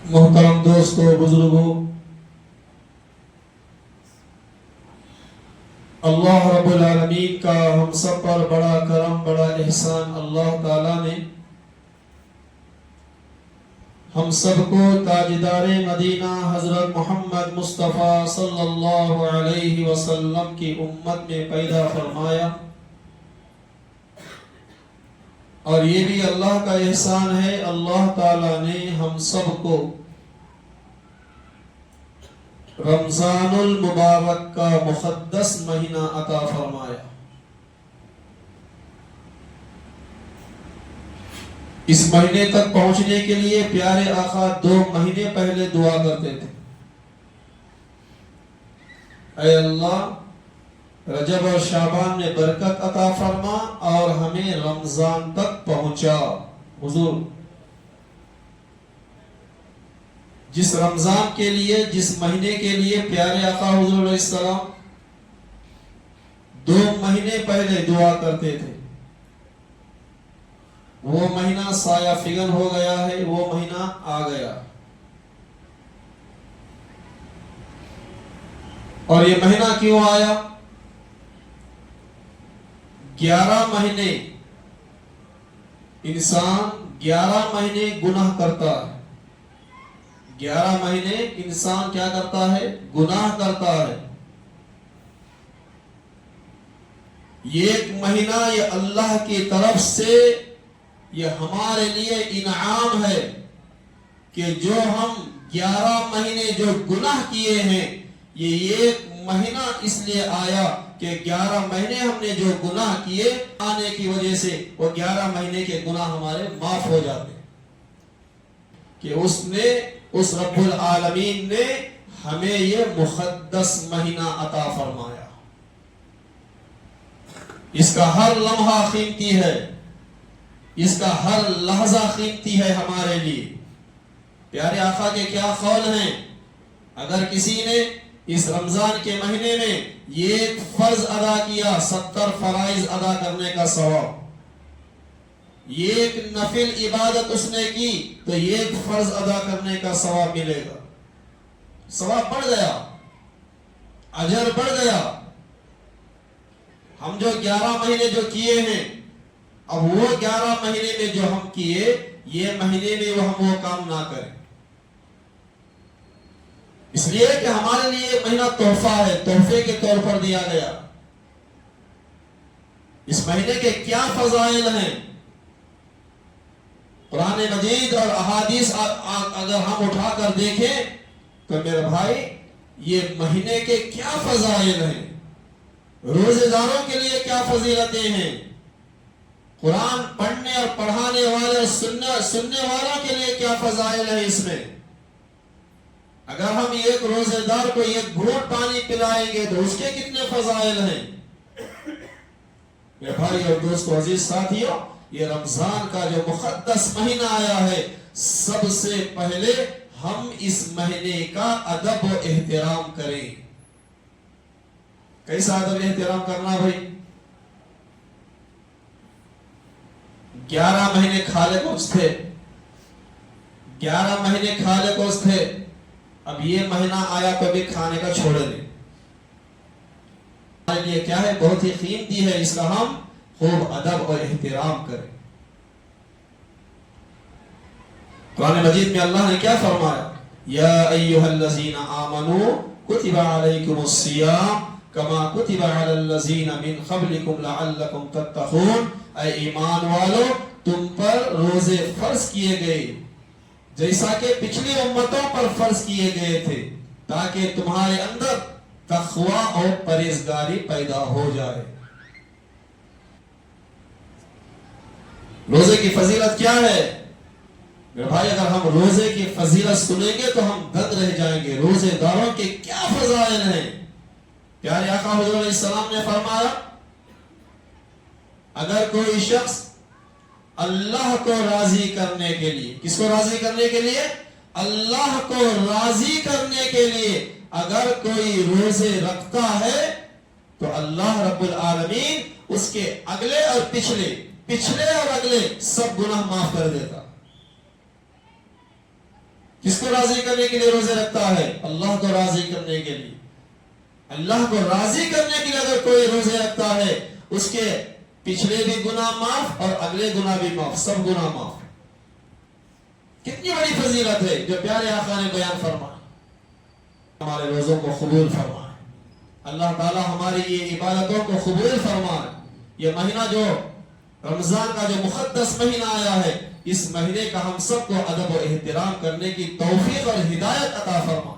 محترم دوستوں، بزرگوں، اللہ رب العالمین کا ہم سب پر بڑا کرم، بڑا احسان اللہ تعالیٰ نے ہم سب کو تاجدار مدینہ حضرت محمد مصطفیٰ صلی اللہ علیہ وسلم کی امت میں پیدا فرمایا، اور یہ بھی اللہ کا احسان ہے، اللہ تعالیٰ نے ہم سب کو رمضان المبارک کا مقدس مہینہ عطا فرمایا۔ اس مہینے تک پہنچنے کے لیے پیارے آقا 2 مہینے پہلے دعا کرتے تھے، اے اللہ رجب اور شعبان میں برکت عطا فرما اور ہمیں رمضان تک پہنچا۔ حضور جس رمضان کے لیے، جس مہینے کے لیے پیارے آقا حضور علیہ السلام 2 مہینے پہلے دعا کرتے تھے، وہ مہینہ سایہ فگن ہو گیا ہے، وہ مہینہ آ گیا، اور یہ مہینہ کیوں آیا؟ 11 مہینے انسان 11 مہینے گناہ کرتا ہے، 11 مہینے انسان کیا کرتا ہے؟ گناہ کرتا ہے۔ یہ ایک مہینہ یہ اللہ کی طرف سے یہ ہمارے لیے انعام ہے کہ جو ہم 11 مہینے جو گناہ کیے ہیں، یہ ایک مہینہ اس لیے آیا کہ 11 مہینے ہم نے جو گناہ کیے آنے کی وجہ سے وہ 11 مہینے کے گناہ ہمارے معاف ہو جاتے ہیں، کہ اس رب العالمین نے ہمیں یہ مقدس مہینہ عطا فرمایا۔ اس کا ہر لمحہ قیمتی ہے، اس کا ہر لحظہ قیمتی ہے ہمارے لیے۔ پیارے آقا کے کیا قول ہیں؟ اگر کسی نے اس رمضان کے مہینے میں یہ ایک فرض ادا کیا، 70 فرائض ادا کرنے کا ثواب، یہ ایک نفل عبادت اس نے کی تو یہ ایک فرض ادا کرنے کا ثواب ملے گا، ثواب بڑھ گیا، اجر بڑھ گیا۔ ہم جو 11 مہینے جو کیے ہیں، اب وہ 11 مہینے میں جو ہم کیے، یہ مہینے میں ہم وہ کام نہ کریں، اس لیے کہ ہمارے لیے مہینہ تحفہ ہے، تحفے کے طور پر دیا گیا۔ اس مہینے کے کیا فضائل ہیں؟ قرآن مجید اور احادیث اگر ہم اٹھا کر دیکھیں تو میرے بھائی یہ مہینے کے کیا فضائل ہیں، روزے داروں کے لیے کیا فضیلتیں ہیں، قرآن پڑھنے اور پڑھانے والے اور سننے والوں کے لیے کیا فضائل ہیں اس میں۔ اگر ہم ایک روزے دار کو ایک گھونٹ پانی پلائیں گے تو اس کے کتنے فضائل ہیں۔ میرے بھائی اور دوستو، عزیز ساتھیوں، یہ رمضان کا جو مقدس مہینہ آیا ہے، سب سے پہلے ہم اس مہینے کا ادب و احترام کریں۔ کیسا ادب احترام کرنا بھائی؟ 11 مہینے کھالے کوس تھے، 11 مہینے کھالے کوس تھے، اب یہ مہینہ آیا تو بھی کھانے کا چھوڑے دیں۔ ہمارے لیے کیا ہے؟ بہت ہی قیمتی ہے، اس کا ہم خوب ادب اور احترام کریں۔ قرآن مجید میں اللہ نے کیا فرمایا؟ یا ایھا الذین آمنوا کتب علیکم الصیام کما کتب علی الذین من قبلکم لعلکم تتقون۔ اے ایمان والو، تم پر روزے فرض کیے گئے جیسا کہ پچھلی امتوں پر فرض کیے گئے تھے، تاکہ تمہارے اندر تقوی اور پرہیزگاری پیدا ہو جائے۔ روزے کی فضیلت کیا ہے؟ میرے بھائی اگر ہم روزے کی فضیلت سنیں گے تو ہم دنگ رہ جائیں گے۔ روزے داروں کے کیا فضائل ہیں؟ پیارے آقا حضور علیہ السلام نے فرمایا، اگر کوئی شخص اللہ کو راضی کرنے کے لیے، کس کو راضی کرنے کے لیے؟ اللہ کو راضی کرنے کے لیے اگر کوئی روزے رکھتا ہے تو اللہ رب العالمین اس کے اگلے اور پچھلے اور اگلے سب گناہ معاف کر دیتا۔ کس کو راضی کرنے کے لیے روزے رکھتا ہے؟ اللہ کو راضی کرنے کے لیے. اللہ کو راضی کرنے کے لیے اگر کوئی روزے رکھتا ہے اس کے پچھلے بھی گناہ معاف اور اگلے گناہ بھی معاف، سب گناہ معاف. کتنی بڑی فضیلت ہے جو پیارے آقا نے بیان فرمایا. ہمارے روزوں کو قبول فرمائے اللہ تعالی، ہماری یہ عبادتوں کو قبول فرمائے. یہ مہینہ جو رمضان کا جو مقدس مہینہ آیا ہے، اس مہینے کا ہم سب کو ادب و احترام کرنے کی توفیق اور ہدایت عطا فرمائے.